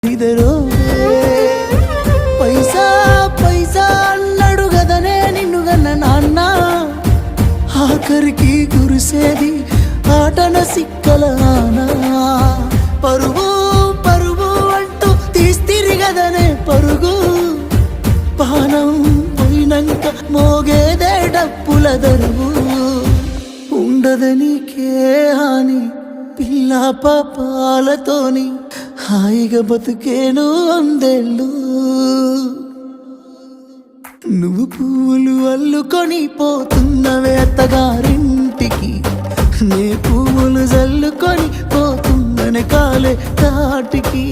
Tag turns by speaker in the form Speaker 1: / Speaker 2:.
Speaker 1: ఇదరో పైసా పైసా అన్నాడు గదనే నిన్ను గన్న నాన్న ఆఖరికి కురిసేది ఆటన సిక్కలానా పరుగు పరుగు అంటూ తీస్తిరి గదనే పరుగు పానం పోయినంక మోగేదే డప్పుల దరువు ఉండదనికే హాని పిల్ల పాపాలతోని హాయిగా బతుకేను వందేళ్ళు నువ్వు పూలు అల్లుకొని పోతున్నవే అత్తగారింటికి నే పువ్వులు జల్లుకొని పోతున్ననే కాలే తాటికి